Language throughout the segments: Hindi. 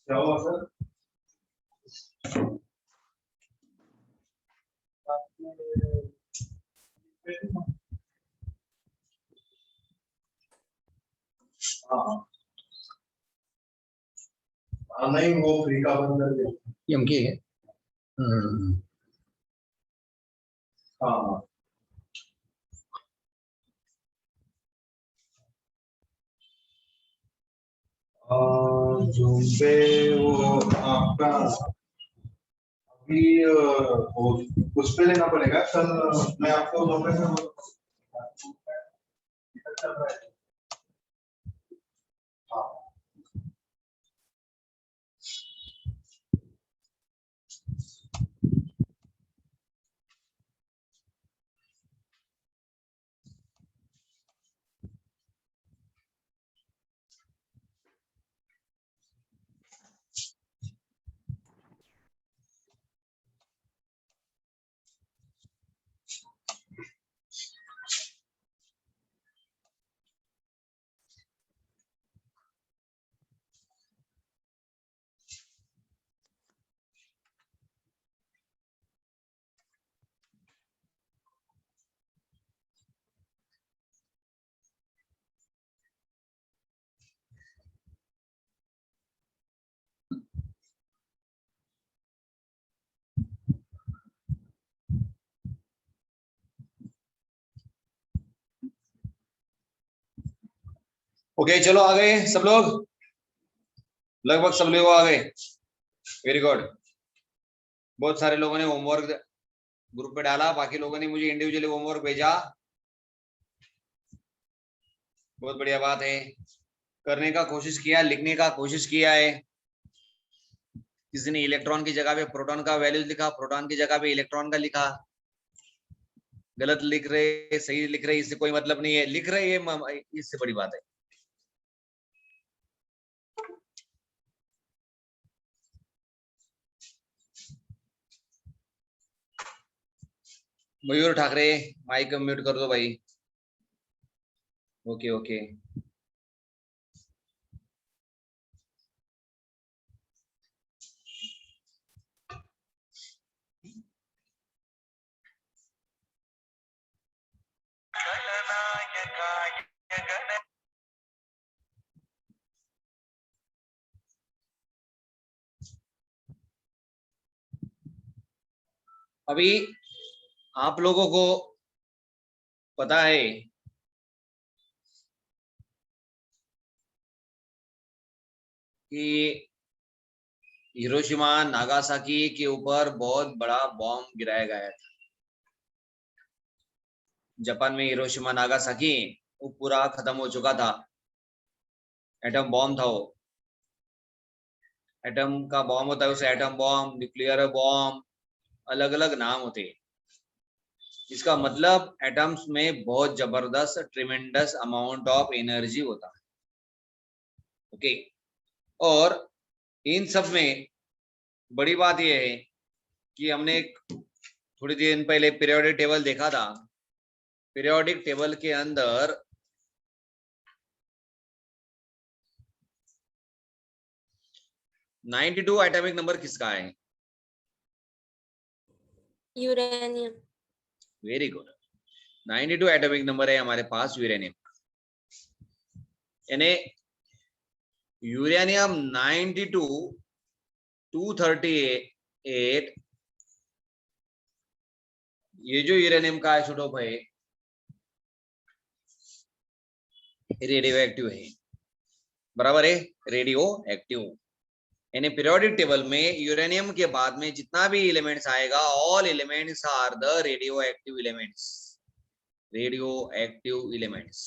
क्या हुआ सर? हाँ नहीं, वो फ्री का बंद कर दिया एम के हाँ जूम पे वो आपका अभी वो उस पे लेना पड़ेगा सर। मैं आपको लोकेशन चल रहा है। हाँ ओके चलो आ गए सब लोग, लगभग सब लोग आ गए। Very good. बहुत सारे लोगों ने होमवर्क ग्रुप पे डाला, बाकी लोगों ने मुझे इंडिविजुअली होमवर्क भेजा। बहुत बढ़िया बात है, करने का कोशिश किया, लिखने का कोशिश किया है। किसी ने इलेक्ट्रॉन की जगह पे प्रोटॉन का वैल्यूज लिखा, प्रोटॉन की जगह पे इलेक्ट्रॉन का लिखा। गलत लिख रहे सही लिख रहे इससे कोई मतलब नहीं है, लिख रहे ये इससे बड़ी बात है। मयूर ठाकरे माइक म्यूट कर दो भाई। ओके ओके अभी आप लोगों को पता है कि हिरोशिमा नागासाकी के ऊपर बहुत बड़ा बॉम्ब गिराया गया था। जापान में हिरोशिमा नागासाकी वो पूरा खत्म हो चुका था। एटम बॉम्ब था वो। एटम का बॉम्ब होता है उसे एटम बॉम्ब, न्यूक्लियर बॉम्ब, अलग अलग नाम होते हैं। इसका मतलब एटम्स में बहुत जबरदस्त ट्रिमेंडस अमाउंट ऑफ एनर्जी होता है। ओके, और इन सब में बड़ी बात यह है कि हमने थोड़ी देर पहले पीरियोडिक टेबल देखा था। पीरियोडिक टेबल के अंदर 92 एटॉमिक नंबर किसका है? Uranium. Very good. 92 atomic number है हमारे पास यूरेनियम, यानी यूरेनियम 92 238, ये जो यूरेनियम का आइसोटोप है रेडियो एक्टिव है, बराबर है, रेडियो एक्टिव। यानी पीरियोडिक टेबल में यूरेनियम के बाद में जितना भी एलिमेंट्स आएगा, all elements are the radioactive elements, radioactive elements.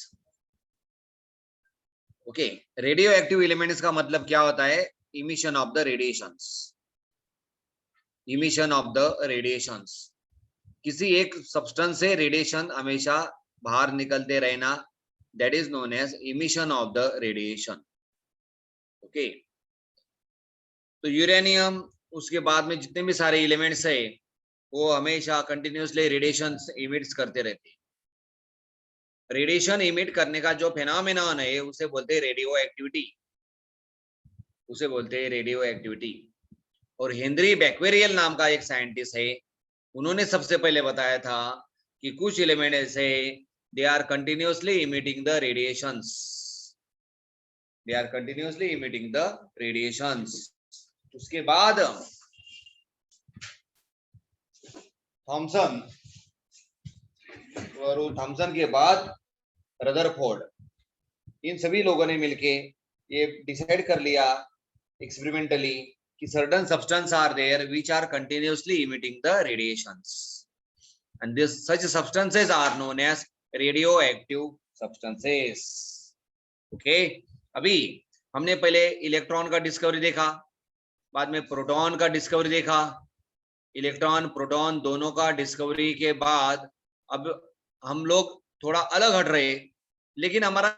Okay, radioactive elements का मतलब क्या होता है? Emission of the radiations, emission of the radiations. किसी एक सब्सटेंस से रेडिएशन हमेशा बाहर निकलते रहना, that is known as emission of the radiation. Okay, तो यूरेनियम, उसके बाद में जितने भी सारे एलिमेंट्स है वो हमेशा कंटिन्यूसली रेडिएशन इमिट्स करते रहते हैं। रेडिएशन इमिट करने का जो फेनोमेनन है उसे बोलते हैं रेडियो एक्टिविटी, उसे बोलते हैं रेडियो एक्टिविटी। और हेनरी बैक्वेरियल नाम का एक साइंटिस्ट है, उन्होंने सबसे पहले बताया था कि कुछ एलिमेंट ऐसे they are continuously emitting the radiations, they are continuously emitting the radiations. उसके बाद थॉमसन, और थॉमसन के बाद रदरफोर्ड, इन सभी लोगों ने मिलके ये डिसाइड कर लिया एक्सपेरिमेंटली कि certain substance are there which are continuously emitting the radiations, and this such substances are known as radioactive substances. Okay, अभी हमने पहले इलेक्ट्रॉन का डिस्कवरी देखा, बाद में प्रोटॉन का डिस्कवरी देखा, इलेक्ट्रॉन प्रोटॉन दोनों का डिस्कवरी के बाद अब हम लोग थोड़ा अलग हट रहे, लेकिन हमारा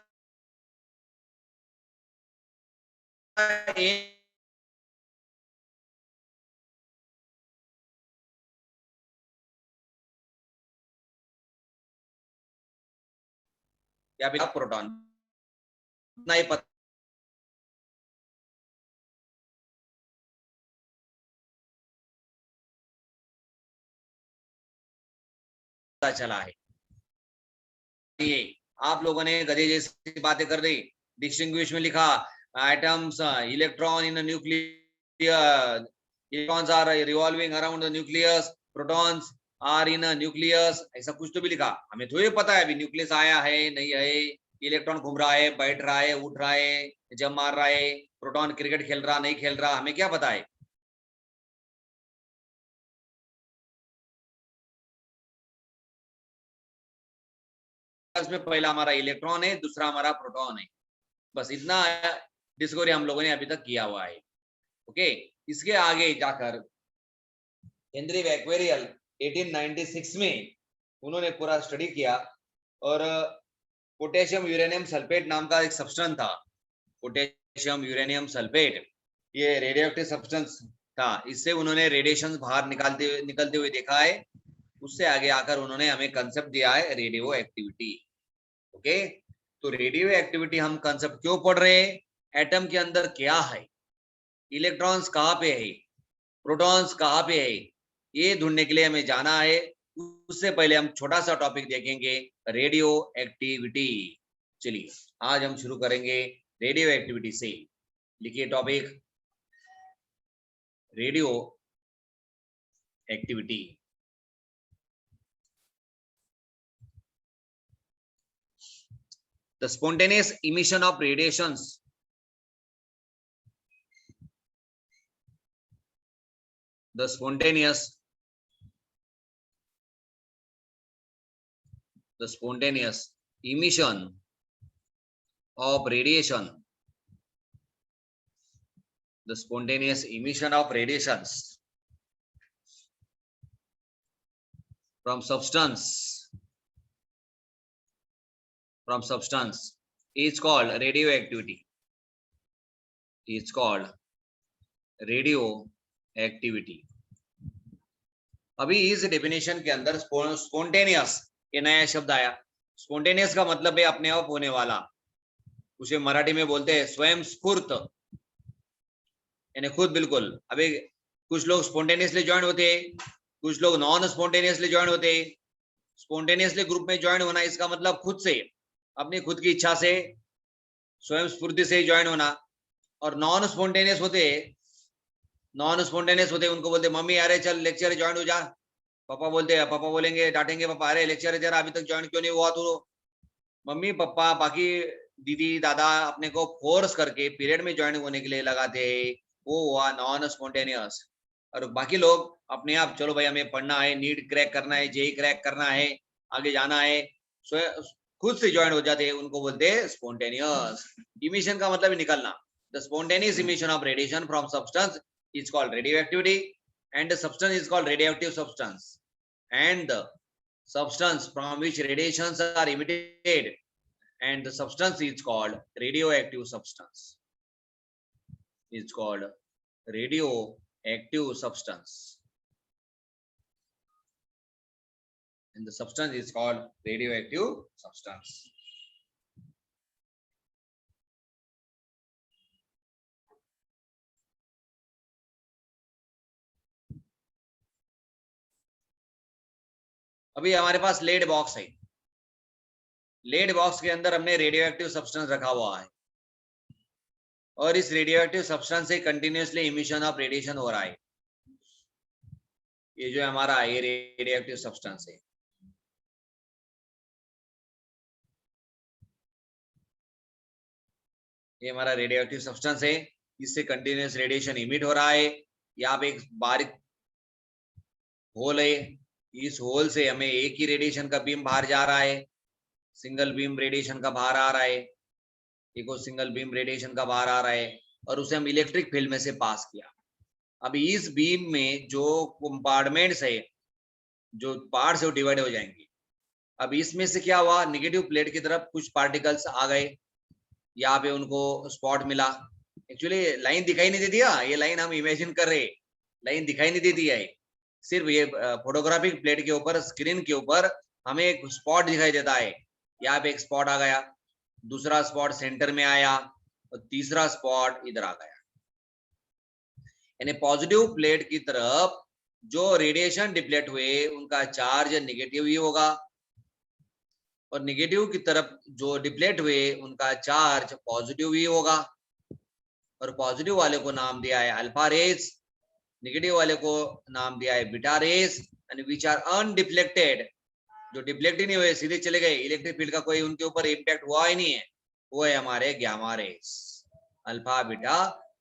या फिर प्रोटॉन नहीं पता चला है। ये आप लोगों ने गधे जैसी बातें कर दी, डिस्टिंग्विश में लिखा atoms, electron in nuclear, electrons are revolving around the nucleus, protons are in nucleus, ऐसा कुछ तो भी लिखा। हमें थोड़ी पता है अभी न्यूक्लियस आया है नहीं है, इलेक्ट्रॉन घूम रहा है, बैठ रहा है, उठ रहा है, जब मार रहा है, प्रोटॉन क्रिकेट खेल रहा नहीं खेल रहा, हमें क्या पता है? इसमें पहला हमारा इलेक्ट्रॉन है, दूसरा हमारा प्रोटॉन है, बस इतना डिस्कवरी हम लोगों ने अभी तक किया हुआ है। ओके, इसके आगे जाकर हेनरी बैक्वेरियल 1896 में उन्होंने पूरा स्टडी किया, और पोटेशियम यूरेनियम सल्फेट नाम का एक सब्सटेंस था, पोटेशियम यूरेनियम सल्फेट, ये रेडियोएक्टिव सब्सटेंस था, इससे उन्होंने रेडिएशन बाहर निकलते हुए देखा है। उससे आगे आकर उन्होंने हमें कंसेप्ट दिया है रेडियो एक्टिविटी। ओके, तो रेडियो एक्टिविटी हम कंसेप्ट क्यों पढ़ रहे हैं? एटम के अंदर क्या है, इलेक्ट्रॉन्स कहाँ पे है, प्रोटॉन्स कहाँ पे है, ये ढूंढने के लिए हमें जाना है। उससे पहले हम छोटा सा टॉपिक देखेंगे, रेडियो एक्टिविटी। चलिए आज हम शुरू करेंगे रेडियो एक्टिविटी से। लिखिए topic radio activity. The spontaneous emission of radiations, the spontaneous emission of radiation, the spontaneous emission of radiations from substance is called radioactivity, is called radioactivity। अभी इस डेफिनेशन के अंदर स्पॉन्टेनियस ये नया शब्द आया। स्पॉन्टेनियस का मतलब है अपने आप होने वाला, उसे मराठी में बोलते हैं स्वयं स्फूर्त। यानी खुद बिल्कुल। अभी कुछ लोग स्पॉन्टेनियसली ज्वाइन होते, कुछ लोग नॉन स्पॉन्टेनियसली ज्वाइन होते। स्पॉन्टेनियसली ग्रुप में ज्वाइन होना इसका मतलब खुद से, अपनी खुद की इच्छा से, स्वयं स्फूर्ति से ज्वाइन होना। और नॉन स्पॉन्टेनियस होते उनको बोलते मम्मी अरे चल लेक्चर ज्वाइन हो जा। पापा बोलेंगे, डांटेंगे, पापा अरे लेक्चर जरा अभी तक ज्वाइन क्यों नहीं हुआ तू। मम्मी पापा बाकी दीदी दादा अपने को फोर्स करके पीरियड में ज्वाइन होने के लिए लगाते हैं, वो हुआ नॉन स्पॉन्टेनियस। और बाकी लोग अपने आप चलो भाई हमें पढ़ना है, नीट क्रैक करना है, जेई क्रैक करना है, आगे जाना है, खुद से ज्वाइन हो जाते हैं, उनको बोलते हैं स्पॉन्टेनियस। इमिशन का मतलब निकलना। The spontaneous emission of radiation from substance is called radioactivity and the substance is called radioactive substance, and the substance from which radiations are emitted and the substance is called radioactive substance, is called radioactive substance, and the substance is called radioactive substance. अभी हमारे पास लेड बॉक्स है, लेड बॉक्स के अंदर हमने रेडियो एक्टिव सब्सटेंस रखा हुआ है और इस रेडियो एक्टिव सब्सटेंस से कंटिन्यूअसली इमिशन ऑफ रेडिएशन हो रहा है। ये जो हमारा ये रेडियो एक्टिव सब्सटेंस है, ये हमारा रेडियो एक्टिव सब्सटेंस है, इससे कंटिन्यूअस रेडिएशन इमिट हो रहा है। यहाँ पे एक बारीक होल है, इस होल से हमें एक ही रेडिएशन का बीम बाहर जा रहा है, सिंगल बीम रेडिएशन का बाहर आ रहा है, देखो सिंगल बीम रेडिएशन का बाहर आ रहा है और उसे हम इलेक्ट्रिक फील्ड में से पास किया। अभी इस बीम में जो कंपार्टमेंट्स है, जो पार्ट्स है वो डिवाइड हो जाएंगे। अब इसमें से क्या हुआ, नेगेटिव प्लेट की तरफ कुछ पार्टिकल्स आ गए, यहाँ पे उनको स्पॉट मिला। एक्चुअली लाइन दिखाई नहीं देती है, ये लाइन हम इमेजिन कर रहे, लाइन दिखाई नहीं देती है, सिर्फ ये फोटोग्राफिक प्लेट के ऊपर, स्क्रीन के ऊपर हमें एक स्पॉट दिखाई देता है। यहाँ पे एक स्पॉट आ गया, दूसरा स्पॉट सेंटर में आया और तीसरा स्पॉट इधर आ गया। यानी पॉजिटिव प्लेट की तरफ जो रेडिएशन डिप्लेट हुए उनका चार्ज नेगेटिव ही होगा और नेगेटिव की तरफ जो डिप्लेट हुए उनका चार्ज पॉजिटिव ही होगा। और पॉजिटिव वाले को नाम दिया है अल्फा रेज, नेगेटिव वाले को नाम दिया है beta rays, and which are undeflected, जो डिफ्लेक्ट ही नहीं हुए, सीधे चले गए, इलेक्ट्रिक फील्ड का कोई उनके ऊपर इम्पैक्ट हुआ ही नहीं है, वो है हमारे gamma rays, alpha beta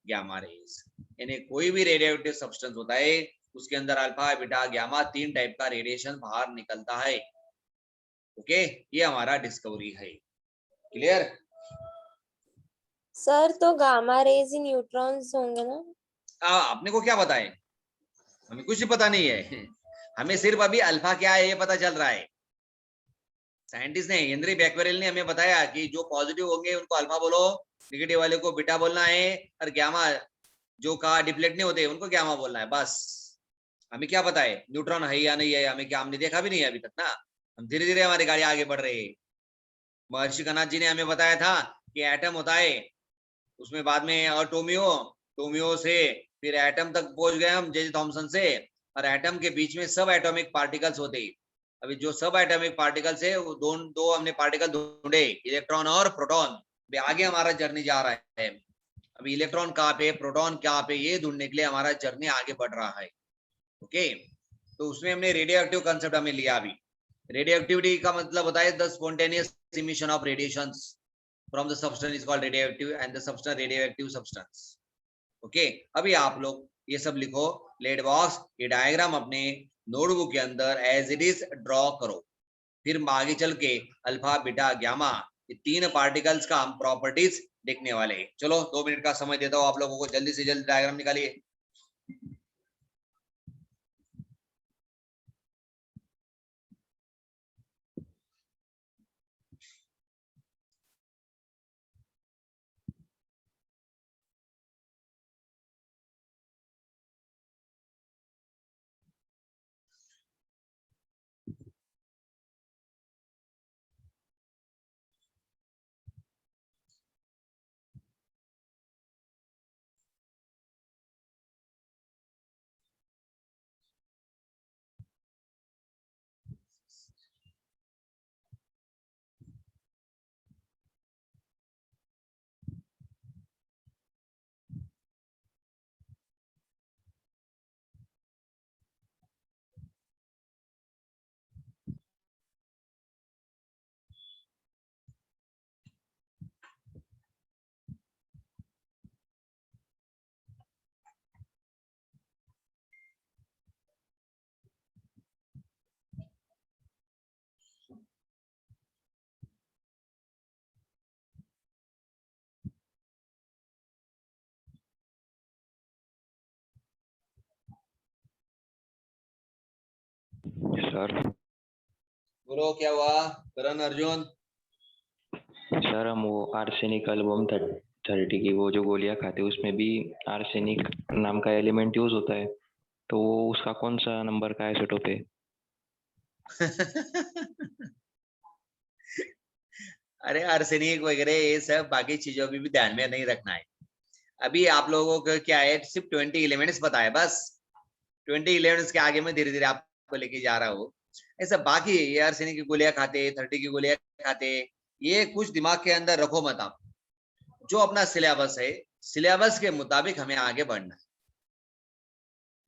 gamma rays. यानी कोई भी रेडियोएक्टिव सब्सटेंस होता है उसके अंदर अल्फा बीटा गामा तीन टाइप का रेडिएशन बाहर निकलता है। ओके, ये हमारा डिस्कवरी है। Clear sir? तो गामा रेज ही न्यूट्रॉन्स होंगे ना? अपने को क्या पता है, हमें कुछ पता नहीं है, हमें सिर्फ अभी अल्फा क्या है ये पता चल रहा है। साइंटिस्ट ने, हेनरी बैक्वेरेल ने हमें बताया कि जो पॉजिटिव होंगे उनको अल्फा बोलो, नेगेटिव वाले को बीटा बोलना है, और गामा जो का डिफ्लेक्ट नहीं होते उनको गामा बोलना है, बस। हमें क्या पता है न्यूट्रॉन है या नहीं है, हमें क्या, हमने देखा भी नहीं है अभी तक ना, हम धीरे धीरे हमारी गाड़ी आगे बढ़ रही है। महर्षि कनाथ जी ने हमें बताया था कि एटम होता है, उसमें बाद में और टोमियो से फिर एटम तक पहुंच गए हम जे थॉमसन से, और एटम के बीच में सब एटॉमिक पार्टिकल्स होते हैं। अभी जो सब एटॉमिक पार्टिकल्स है वो दो हमने पार्टिकल ढूंढे, इलेक्ट्रॉन और प्रोटॉन। अभी आगे हमारा जर्नी जा रहा है, अभी इलेक्ट्रॉन कहाँ पे, प्रोटॉन कहाँ पे, ये ढूंढने के लिए हमारा जर्नी आगे बढ़ रहा है। ओके, तो उसमें हमने रेडियो एक्टिव कंसेप्ट हमें लिया। अभी रेडियो एक्टिविटी का मतलब होता है the spontaneous emission of radiations from the substance is called radioactive and the substance radioactive substance. Okay, अभी आप लोग ये सब लिखो, लेड बॉक्स, ये डायग्राम अपने नोटबुक के अंदर एज इट इज ड्रॉ करो, फिर आगे चल के अल्फा बीटा गामा ये तीन पार्टिकल्स का हम प्रॉपर्टीज देखने वाले हैं। चलो 2 मिनट का समय देता हूँ आप लोगों को, जल्दी से जल्दी डायग्राम निकालिए। सर। बोलो क्या हुआ करण अर्जुन? सर हम वो आर्सेनिक एल्बम 30 की वो जो गोलियां खाते हैं उसमें भी आर्सेनिक नाम का एलिमेंट यूज होता है, तो वो उसका कौन सा नंबर का आइसोटोप है? अरे आर्सेनिक वगैरह ये सब बाकी चीजों भी ध्यान में नहीं रखना है। अभी आप लोगों को क्या है, सिर्फ 20 एलिमेंट्स पता है बस। 20 एलिमेंट्स के आगे मैं धीरे धीरे आपको लेके जा रहा हूँ। ऐसा बाकी ये आर्सेनिक की गोलियां खाते, 30 की गोलियां खाते, ये कुछ दिमाग के अंदर रखो मत आप। जो अपना सिलेबस है, सिलेबस के मुताबिक हमें आगे बढ़ना है।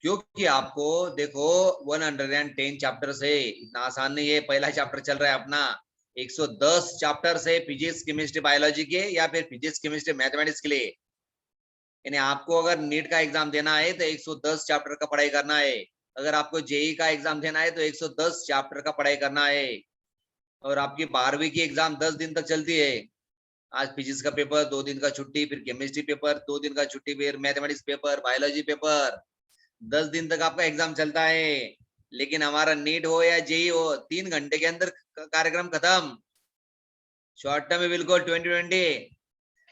क्योंकि आपको देखो 110 चैप्टर से इतना आसान नहीं है। पहला चैप्टर चल रहा है अपना 110 चैप्टर से फिजिक्स केमिस्ट्री बायोलॉजी के या फिर फिजिक्स केमिस्ट्री मैथमेटिक्स के लिए। यानी आपको अगर नीट का एग्जाम देना है तो 110 चैप्टर का पढ़ाई करना है। अगर आपको जेई का एग्जाम देना है तो 110 चैप्टर का पढ़ाई करना है। और आपकी 12वीं की एग्जाम 10 दिन तक चलती है। आज फिजिक्स का पेपर 2 दिन का छुट्टी, फिर केमिस्ट्री पेपर 2 दिन का छुट्टी, फिर मैथमेटिक्स पेपर, बायोलॉजी पेपर, 10 दिन तक आपका एग्जाम चलता है। लेकिन हमारा नीट हो या जेई हो, 3 घंटे के अंदर कार्यक्रम खत्म। शॉर्ट टर्म में बिल्कुल 2020।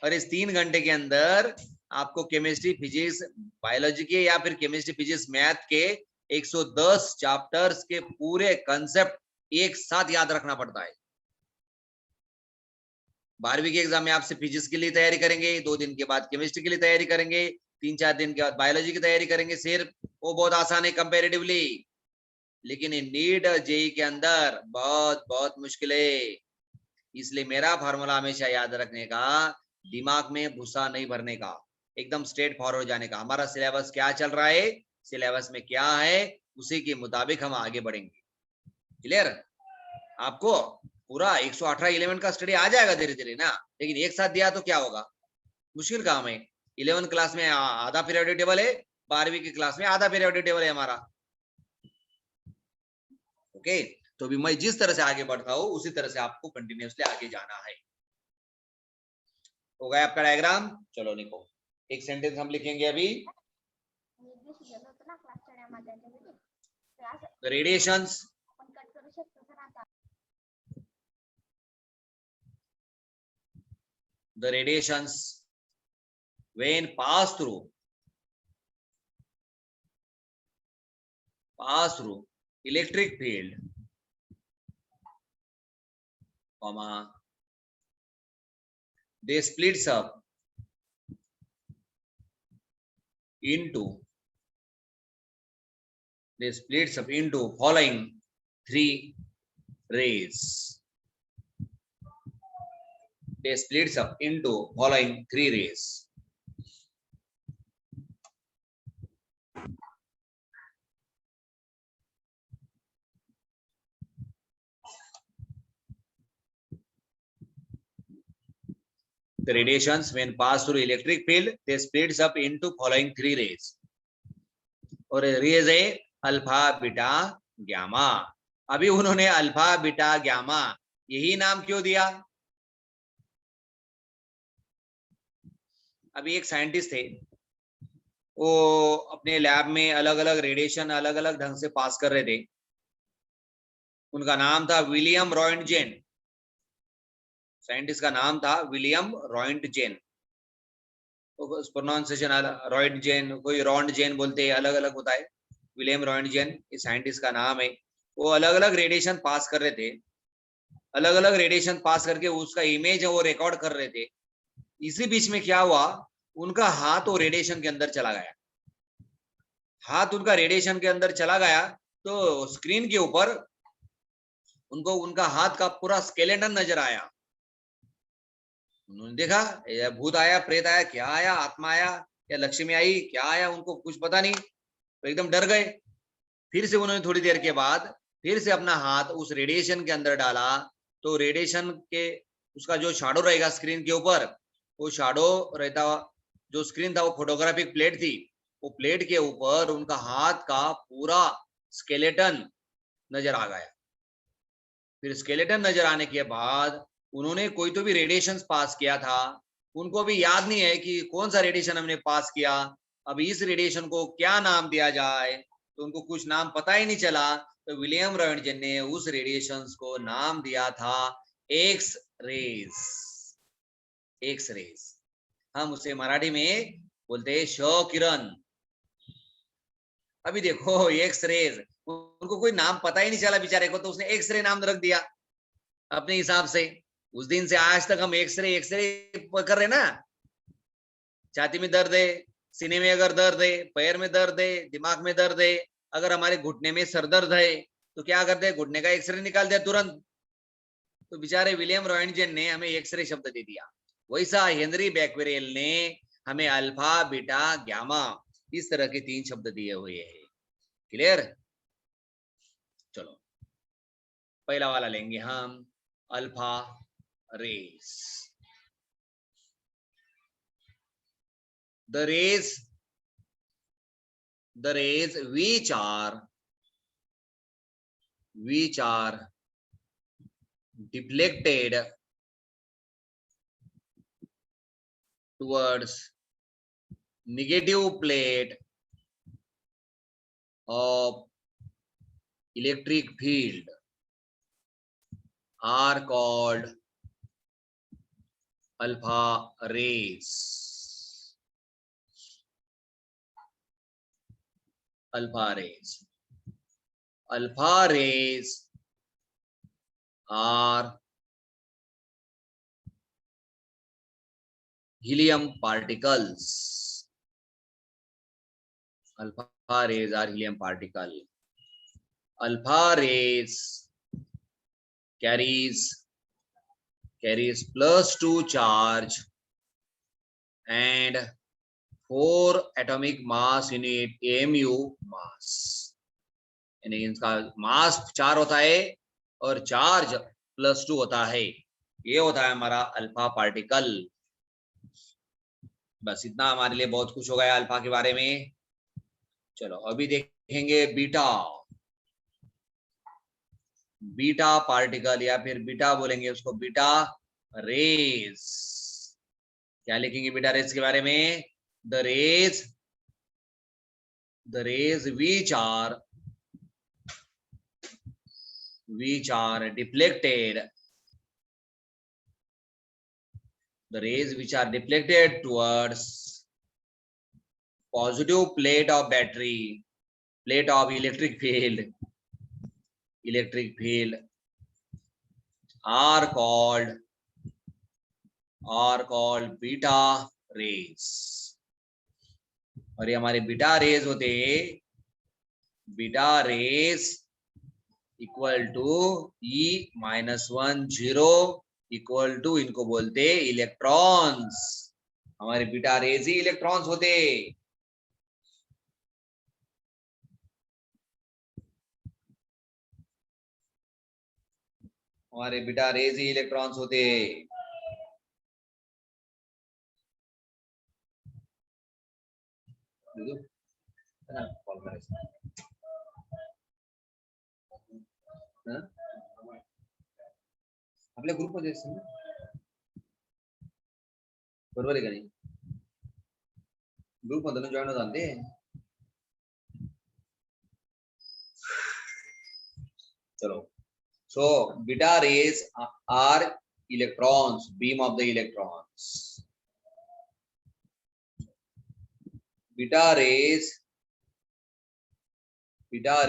और इस 3 घंटे के अंदर आपको केमिस्ट्री फिजिक्स बायोलॉजी के या फिर केमिस्ट्री फिजिक्स मैथ के 110 चैप्टर्स के पूरे कंसेप्ट एक साथ याद रखना पड़ता है। 12वीं के एग्जाम में आपसे फिजिक्स के लिए तैयारी करेंगे, 2 दिन के बाद केमिस्ट्री के लिए तैयारी करेंगे, 3-4 दिन के बाद बायोलॉजी की तैयारी करेंगे सिर्फ। वो बहुत आसान है कंपैरेटिवली। लेकिन नीट जेई के अंदर बहुत बहुत मुश्किल है। इसलिए मेरा फार्मूला हमेशा याद रखने का, दिमाग में भूसा नहीं भरने का, एकदम स्ट्रेट फॉरवर्ड जाने का। हमारा सिलेबस क्या चल रहा है, सिलेबस में क्या है, उसी के मुताबिक हम आगे बढ़ेंगे। क्लियर? आपको पूरा 118 एलिमेंट का स्टडी आ जाएगा धीरे धीरे ना, लेकिन एक साथ दिया तो क्या होगा, मुश्किल काम है। 11th क्लास में आधा पीरियोडिक टेबल है, 12वीं की क्लास में आधा पीरियोडिक टेबल है हमारा। ओके, तो भी मैं जिस तरह से आगे बढ़ता हूं उसी तरह से आपको कंटिन्यूअसली आगे जाना है। हो गया आपका डायग्राम? चलो निको, एक सेंटेंस हम लिखेंगे अभी। The radiations when pass through electric field, comma, they splits up into following 3 rays. They splits up into following 3 rays. The radiations when pass through electric field, they splits up into following 3 rays. और रेज है अल्फा बीटा गामा। अभी उन्होंने अल्फा बीटा गामा यही नाम क्यों दिया? अभी एक साइंटिस्ट थे, वो अपने लैब में अलग अलग रेडिएशन अलग अलग ढंग से पास कर रहे थे। उनका नाम था विलियम रॉयंटजेन। साइंटिस्ट का नाम था विलियम रॉयंटजेन। तो प्रोनाउंसिएशन रॉयंटजेन, कोई रॉन्टजेन बोलते हैं, अलग अलग होता है। विलियम रॉयंटजेन इस साइंटिस्ट का नाम है। वो अलग अलग रेडिएशन पास कर रहे थे, अलग अलग रेडिएशन पास करके उसका इमेज है वो रिकॉर्ड कर रहे थे। इसी बीच में क्या हुआ, उनका हाथ वो रेडिएशन के अंदर चला गया। हाथ उनका रेडिएशन के अंदर चला गया तो स्क्रीन के ऊपर उनको उनका हाथ का पूरा स्केलेटन नजर आया। उन्होंने देखा ये भूत आया, प्रेत आया, क्या आया, आत्मा आया या लक्ष्मी आई, क्या आया, उनको कुछ पता नहीं, तो एकदम डर गए। फिर से उन्होंने थोड़ी देर के बाद फिर से अपना हाथ उस रेडिएशन के अंदर डाला, तो रेडिएशन के उसका जो शैडो रहेगा स्क्रीन के ऊपर, वो शैडो रहता, जो स्क्रीन था वो फोटोग्राफिक प्लेट थी, वो प्लेट के ऊपर उनका हाथ का पूरा स्केलेटन नजर आ गया। फिर स्केलेटन नजर आने के बाद उन्होंने कोई तो भी रेडिएशन पास किया था, उनको भी याद नहीं है कि कौन सा रेडिएशन हमने पास किया, अब इस रेडिएशन को क्या नाम दिया जाए। तो उनको कुछ नाम पता ही नहीं चला, तो विलियम रॉयटजन ने उस रेडिएशंस को नाम दिया था एक्स रेज। एक्स रेज हम उसे मराठी में बोलते हैं श किरण। अभी देखो एक्स रेज, उनको कोई नाम पता ही नहीं चला बेचारे को, तो उसने एक्स रे नाम रख दिया अपने हिसाब से। उस दिन से आज तक हम एक्सरे कर रहे ना। छाती में दर्द है, सीने में अगर दर्द है, पैर में दर्द है, दिमाग में दर्द है, अगर हमारे घुटने में सर दर्द है तो क्या करते हैं, घुटने का एक्सरे निकाल दिया तुरंत। तो बेचारे विलियम रॉयटजन ने हमें एक्सरे शब्द दे दिया। वैसा हेनरी बैक्वेरेल ने हमें अल्फा बीटा गामा इस तरह के 3 शब्द दिए हुए हैं। क्लियर? चलो पहला वाला लेंगे हम, alpha rays. The rays which are deflected towards negative plate of electric field are called alpha rays. Alpha rays. Alpha rays are helium particles. Alpha rays are helium particle. Alpha rays carries +2 charge and 4 atomic mass unit AMU mass, यानी इनका मास 4 होता है और चार्ज +2 होता है। ये होता है हमारा अल्फा पार्टिकल। बस इतना हमारे लिए बहुत कुछ हो गया अल्फा के बारे में। चलो अभी देखेंगे बीटा। बीटा पार्टिकल या फिर बीटा बोलेंगे उसको, बीटा रेज। क्या लिखेंगे बीटा रेज के बारे में? The rays which are deflected, the rays which are deflected towards positive plate of battery, plate of electric field are called beta rays। और ये हमारे बीटा रेज होते हैं, beta rays equal to E-1 0 equal to, इनको बोलते इलेक्ट्रॉन्स। हमारे बीटा रेज ही इलेक्ट्रॉन्स होते। हमारे बीटा रेज ही इलेक्ट्रॉन्स होते। आपल्या ग्रुप मध्ये असेल ना, बरोबर आहे का नाही? ग्रुप मधून जॉइन होतात ते। चलो, so beta rays are electrons, beam of the electrons. Beta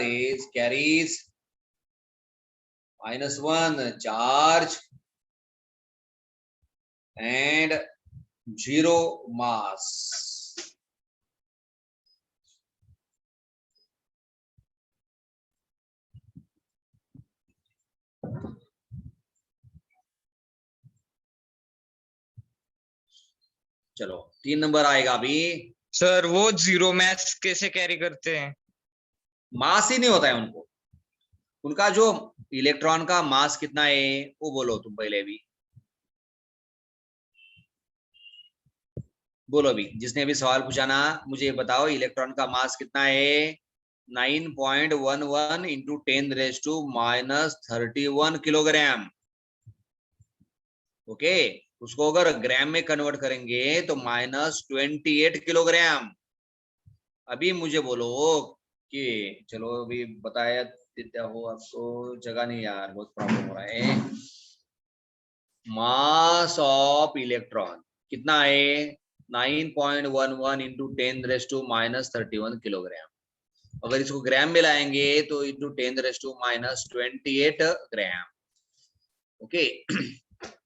rays carries -1 charge and 0 mass. चलो 3 नंबर आएगा अभी। सर वो 0 मैथ्स कैसे कैरी करते हैं? मास ही नहीं होता है उनको। उनका जो इलेक्ट्रॉन का मास कितना है वो बोलो तुम पहले भी बोलो। अभी जिसने भी सवाल पूछा ना, मुझे बताओ इलेक्ट्रॉन का मास कितना है? 9.11 इंटू 10⁻⁻31 किलोग्राम। ओके, उसको अगर ग्राम में कन्वर्ट करेंगे तो -28 किलोग्राम। अभी मुझे बोलो कि चलो अभी बताया देता हो आपको, जगह नहीं यार, बहुत प्रॉब्लम हो रहा है। मास ऑफ इलेक्ट्रॉन कितना है? 9.11 इंटू 10⁻⁻31 किलोग्राम। अगर इसको ग्राम में लाएंगे तो इंटू 10⁻⁻28 ग्राम। ओके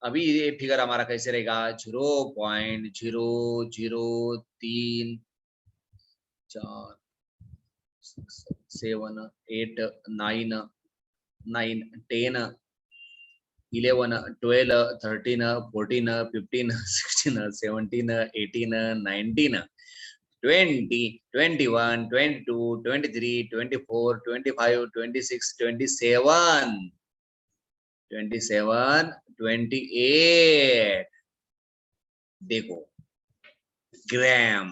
अभी ये फिगर हमारा कैसे रहेगा? 0.0034 7 8 9 9 10 11 12 13 14 15 16 17 18 19 20 21 22 23 24 25 26 27 27 28 देखो ग्राम।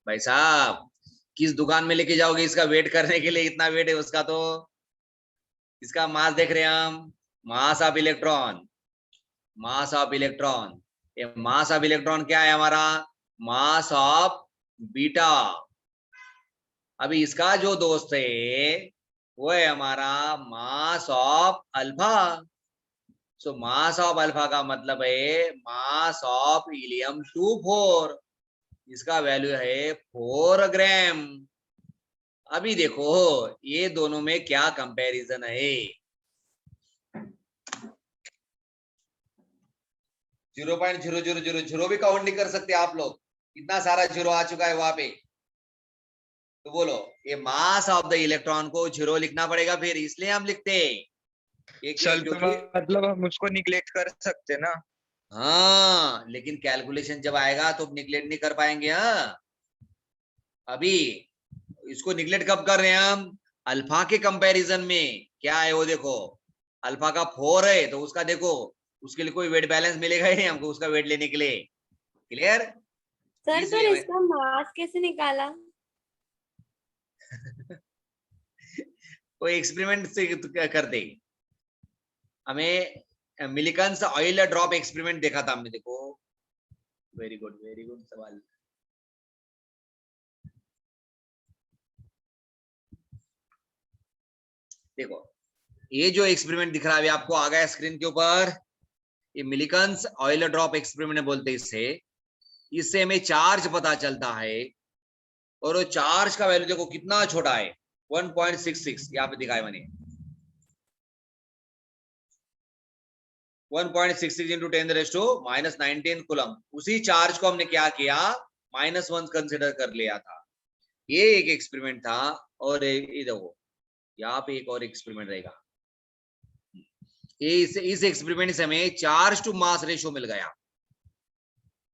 भाई साहब किस दुकान में लेके जाओगे इसका वेट करने के लिए? इतना वेट है उसका। तो इसका मास देख रहे हैं हम, mass of electron, mass of electron. ये मास ऑफ इलेक्ट्रॉन क्या है हमारा? Mass of beta. अभी इसका जो दोस्त है वो है हमारा mass of alpha. So mass of alpha का मतलब है मास ऑफ हीलियम 24, इसका वैल्यू है 4 ग्राम। अभी देखो ये दोनों में क्या कंपैरिजन है? 0.0000 भी काउंट नहीं कर सकते आप लोग, इतना सारा जीरो आ चुका है वहां पे। तो बोलो ये मास ऑफ द इलेक्ट्रॉन को जीरो लिखना पड़ेगा, फिर इसलिए हम लिखते हैं चल तो क्योंकि मतलब हम उसको निग्लेक्ट कर सकते ना। हाँ, लेकिन कैलकुलेशन जब आएगा तो निगलेक्ट नहीं कर पाएंगे। हाँ अभी इसको निगलेक्ट कब कर रहे हैं हम? अल्फा के कंपैरिजन में क्या है वो देखो, अल्फा का 4 है तो उसका देखो, उसके लिए कोई वेट बैलेंस मिलेगा ही नहीं हमको उसका वेट लेने के लिए। क्लियर? सर पर इसलिए इसका मास कैसे निकाला? कोई एक्सपेरिमेंट से कर दे। हमें मिलिकन्स ऑयल ड्रॉप एक्सपेरिमेंट देखा था हमने, देखो। वेरी गुड सवाल। देखो ये जो एक्सपेरिमेंट दिख रहा है अभी आपको आ गया स्क्रीन के ऊपर, ये मिलिकन्स ऑयल ड्रॉप एक्सपेरिमेंट बोलते हैं इससे। इससे हमें चार्ज पता चलता है, और वो चार्ज का वैल्यू देखो कितना छोटा है, 1.66 यहाँ पे दिखाया मैंने। 1.66 इंटू 10⁻⁻19 कूलम। उसी चार्ज को हमने क्या किया, -1 कंसिडर कर लिया था। ये एक एक्सपेरिमेंट था। और ये देखो यहाँ पे एक और एक्सपेरिमेंट रहेगा। ये इस एक्सपेरिमेंट से हमें चार्ज टू मास रेशियो मिल गया,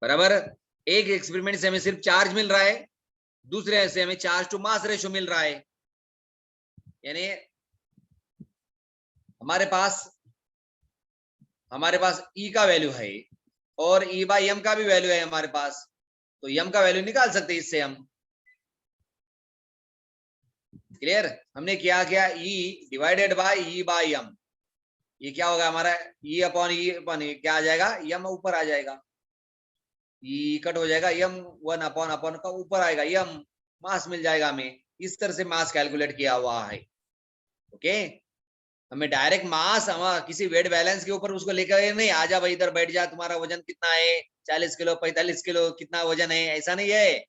बराबर। एक एक्सपेरिमेंट से हमें सिर्फ चार्ज मिल रहा है, दूसरे से हमें चार्ज टू मास रेशियो मिल रहा है। यानी हमारे पास E का वैल्यू है और E/m का भी वैल्यू है हमारे पास, तो m का वैल्यू निकाल सकते हैं इससे हम। क्लियर? हमने क्या किया, E डिवाइडेड बाय E/m। ये क्या होगा हमारा, E अपॉन E क्या आ जाएगा, m ऊपर आ जाएगा, E कट हो जाएगा, m 1 अपॉन का ऊपर आएगा, m मास मिल जाएगा हमें। इस तरह से मास कैलकुलेट किया हुआ है। ओके, हमें डायरेक्ट मास हम किसी वेट बैलेंस के ऊपर उसको लेकर नहीं, आजा भाई इधर बैठ जा, तुम्हारा वजन कितना है, 40 किलो 45 किलो कितना वजन है, ऐसा नहीं है।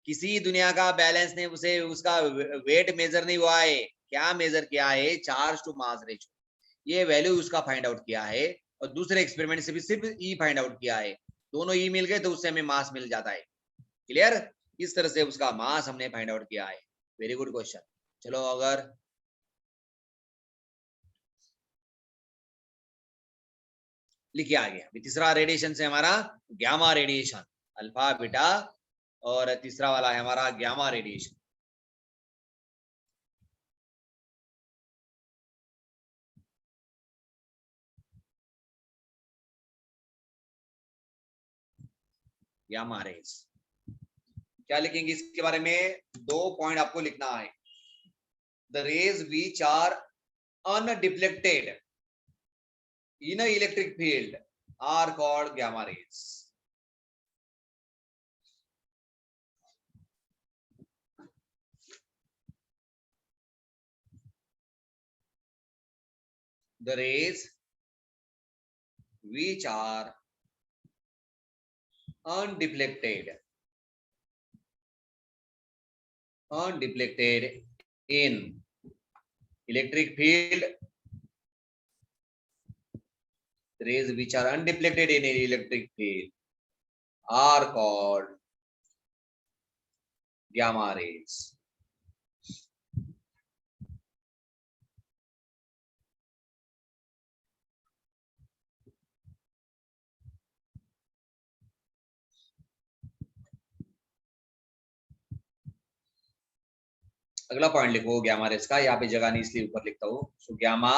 किसी दुनिया का बैलेंस ने उसे उसका वेट मेजर नहीं हुआ है। क्या मेजर किया है, चार्ज टू मास रेशियो, ये वैल्यू उसका फाइंड आउट किया है। और दूसरे एक्सपेरिमेंट से भी सिर्फ ई फाइंड आउट किया है, दोनों ई मिल गए तो उससे हमें मास मिल जाता है। क्लियर? इस तरह से उसका मास हमने फाइंड आउट किया है। Very good question. चलो अगर लिखिए आगे, अभी तीसरा रेडिएशन से हमारा गैमा रेडिएशन, अल्फा बीटा, और तीसरा वाला है हमारा गैमा रेडिएशन। गैमा रेज क्या लिखेंगे इसके बारे में? 2 पॉइंट आपको लिखना है। The rays which are undeflected in a electric field are called gamma rays. the rays which are undeflected in electric field, rays which are undeflected in an electric field are called gamma rays. अगला पॉइंट लिखो गैमा रेस का, यहाँ पे जगह नहीं इसलिए ऊपर लिखता हूं। सो गैमा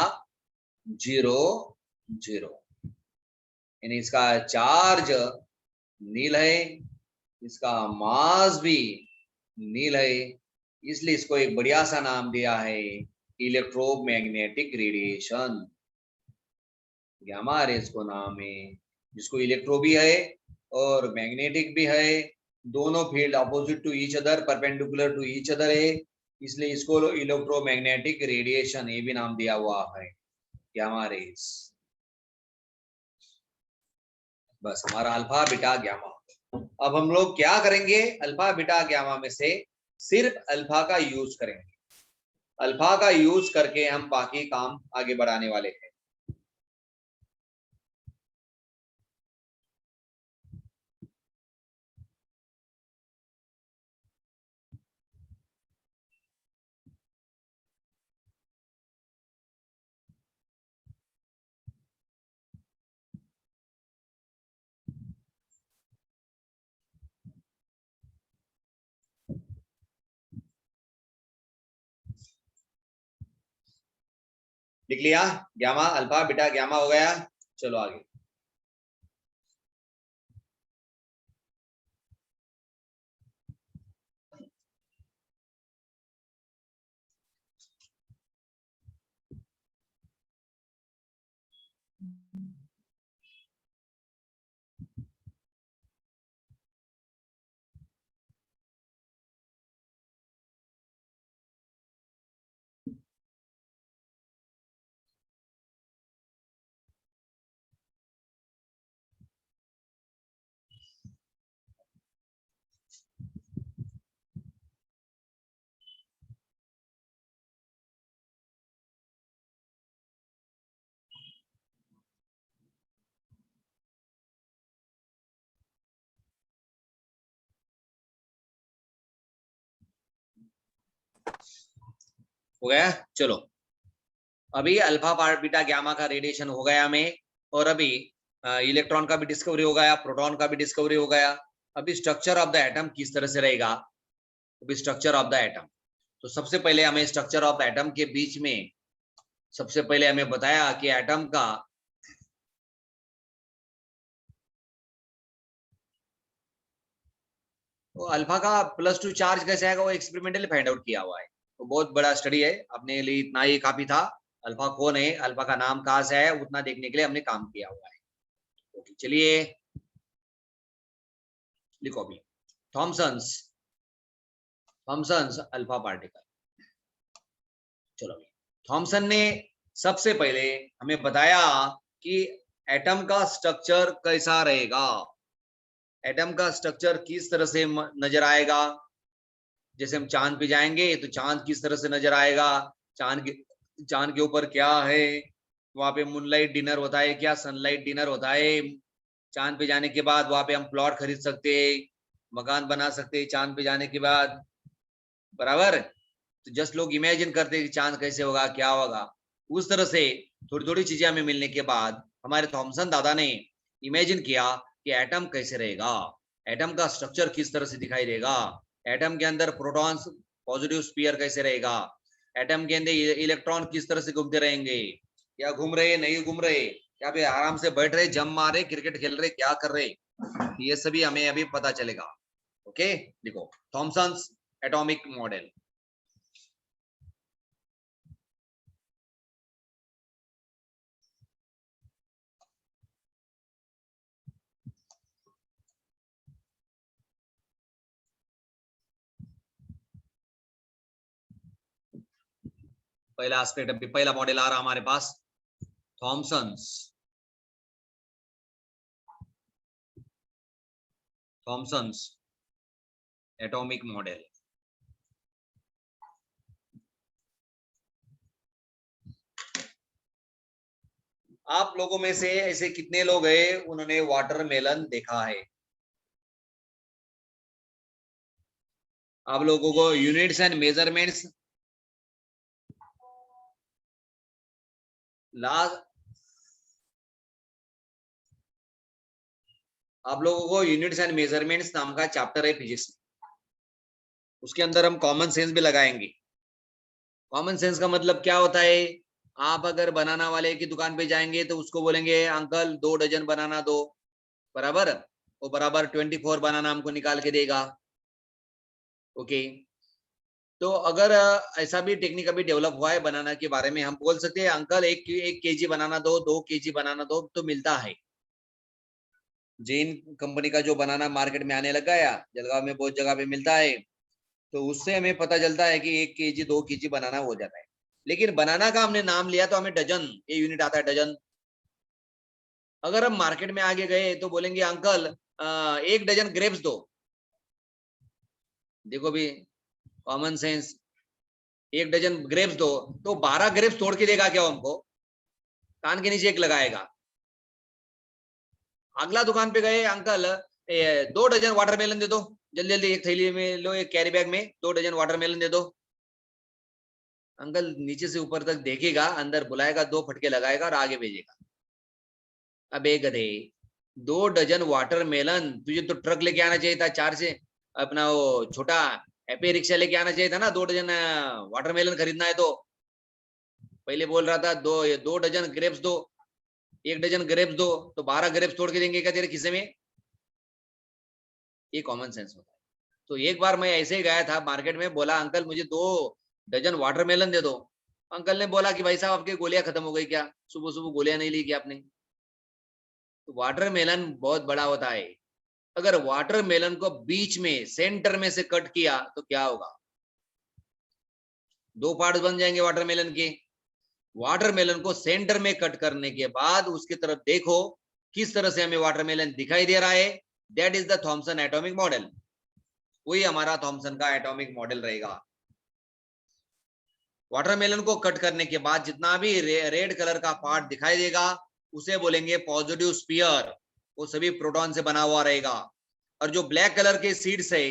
0 0, यानी इसका चार्ज नील है, इसका मास भी नील है, इसलिए इसको एक बढ़िया सा नाम दिया है इलेक्ट्रोमैग्नेटिक रेडिएशन। गैमा रेस को नाम है जिसको इलेक्ट्रो भी है और मैग्नेटिक भी है, दोनों field opposite to each other, perpendicular to each other है, इसलिए इसको इलेक्ट्रोमैग्नेटिक रेडिएशन ये भी नाम दिया हुआ है गैमा रेस। बस हमारा अल्फा बीटा गैमा। अब हम लोग क्या करेंगे, अल्फा बीटा गैमा में से सिर्फ अल्फा का यूज करेंगे। अल्फा का यूज करके हम बाकी काम आगे बढ़ाने वाले हैं। लिख लिया, गामा अल्फा बीटा गामा हो गया। चलो आगे। हो गया। चलो अभी अल्फा पार्ट बीटा गामा का रेडिएशन हो गया हमें, और अभी इलेक्ट्रॉन का भी डिस्कवरी हो गया, प्रोटॉन का भी डिस्कवरी हो गया। अभी स्ट्रक्चर ऑफ द एटम किस तरह से रहेगा, अभी स्ट्रक्चर ऑफ द एटम। तो सबसे पहले हमें स्ट्रक्चर ऑफ एटम के बीच में सबसे पहले हमें बताया कि एटम का तो अल्फा का +2 चार्ज कैसे आएगा वो एक्सपेरिमेंटली फाइंड आउट किया हुआ है। तो बहुत बड़ा स्टडी है, अपने लिए इतना ही काफी था। अल्फा कौन है, अल्फा का नाम कहाँ से है, उतना देखने के लिए हमने काम किया हुआ है। ओके चलिए लिखो अभी थॉमसन्स अल्फा पार्टिकल। चलो अभी थॉमसन ने सबसे पहले हमें बताया कि एटम का स्ट्रक्चर कैसा रहेगा, एटम का स्ट्रक्चर किस तरह से नजर आएगा। जैसे हम चांद पे जाएंगे तो चांद किस तरह से नजर आएगा, चांद के ऊपर क्या है, वहां पे मूनलाइट डिनर होता है क्या, सनलाइट डिनर होता है। चांद पे जाने के बाद वहां पे हम प्लॉट खरीद सकते हैं, मकान बना सकते हैं चांद पे जाने के बाद, बराबर। तो जस्ट लोग इमेजिन करते हैं कि चांद कैसे होगा क्या होगा। उस तरह से थोड़ी थोड़ी चीजें हमें मिलने के बाद हमारे थॉमसन दादा ने इमेजिन किया कि एटम कैसे रहेगा, एटम का स्ट्रक्चर किस तरह से दिखाई देगा, एटम के अंदर प्रोटॉन्स पॉजिटिव स्पीयर कैसे रहेगा, एटम के अंदर इलेक्ट्रॉन किस तरह से घूमते रहेंगे, या घूम रहे नहीं घूम रहे, या फिर आराम से बैठ रहे, जम मारे, क्रिकेट खेल रहे, क्या कर रहे, ये सभी हमें अभी पता चलेगा। ओके देखो थॉमसन्स एटॉमिक मॉडल। पहला एस्पेक्ट अभी पहला मॉडल आ रहा हमारे पास, थॉमसन्स एटॉमिक मॉडल। आप लोगों में से ऐसे कितने लोग हैं उन्होंने वाटरमेलन देखा है? आप लोगों को यूनिट्स एंड मेजरमेंट्स आप लोगों को यूनिट्स एंड मेजरमेंट्स नाम का चैप्टर है फिजिक्स में। उसके अंदर हम कॉमन सेंस भी लगाएंगे। कॉमन सेंस का मतलब क्या होता है? आप अगर बनाना वाले की दुकान पे जाएंगे तो उसको बोलेंगे अंकल 2 डजन बनाना दो, बराबर, वो बराबर 24 बनाना हमको निकाल के देगा। ओके, तो अगर ऐसा भी टेक्निक अभी डेवलप हुआ है बनाना के बारे में, हम बोल सकते हैं अंकल 1 केजी बनाना दो, 2 केजी बनाना दो, तो मिलता है। जैन कंपनी का जो बनाना मार्केट में आने लगा है, जलगांव में बहुत जगह पे मिलता है, तो उससे हमें पता चलता है कि 1 केजी 2 केजी बनाना हो जाता है। लेकिन बनाना का हमने नाम लिया तो हमें डजन, ये यूनिट आता है डजन। अगर हम मार्केट में आगे गए तो बोलेंगे अंकल 1 डजन ग्रेप्स दो। देखो भी कॉमन सेंस, 1 डजन ग्रेप्स दो तो 12 ग्रेप्स तोड़ के देगा क्या हमको? कान के नीचे एक लगाएगा। अगला दुकान पे गए अंकल 2 डजन वाटरमेलन दे दो, जल्दी जल्दी एक थैली में लो, एक कैरी बैग में 2 डजन वाटरमेलन दे दो। अंकल नीचे से ऊपर तक देखेगा, अंदर बुलाएगा, 2 फटके लगाएगा और आगे भेजेगा। अबे गधे, 2 डजन वाटरमेलन, तुझे तो ट्रक लेके आना चाहिए था, 4 से अपना वो छोटा हैप्पी रिक्शा लेके आना चाहिए था ना। 2 डजन वाटरमेलन खरीदना है तो पहले बोल रहा था 2 डजन ग्रेप्स दो, 1 डजन ग्रेप्स दो, तो 12 ग्रेप्स तोड़ के देंगे क्या तेरे खिस्से में? ये कॉमन सेंस होता है। तो एक बार मैं ऐसे ही गया था मार्केट में, बोला अंकल मुझे 2 डजन वाटरमेलन दे दो। अंकल ने बोला कि भाई साहब आपकी गोलियां खत्म हो गई क्या? सुबह सुबह गोलियां नहीं ली क्या आपने? तो वाटरमेलन बहुत बड़ा होता है। अगर वाटरमेलन को बीच में सेंटर में से कट किया तो क्या होगा? 2 पार्ट बन जाएंगे वाटरमेलन के। वाटरमेलन को सेंटर में कट करने के बाद उसकी तरफ देखो किस तरह से हमें वाटरमेलन दिखाई दे रहा है। That is the Thomson atomic model. वही हमारा थॉमसन का एटॉमिक मॉडल रहेगा। वाटरमेलन को कट करने के बाद जितना भी रेड कलर का पार्ट दिखाई देगा उसे बोलेंगे पॉजिटिव स्फीयर, वो सभी प्रोटॉन से बना हुआ रहेगा। और जो ब्लैक कलर के सीड्स है,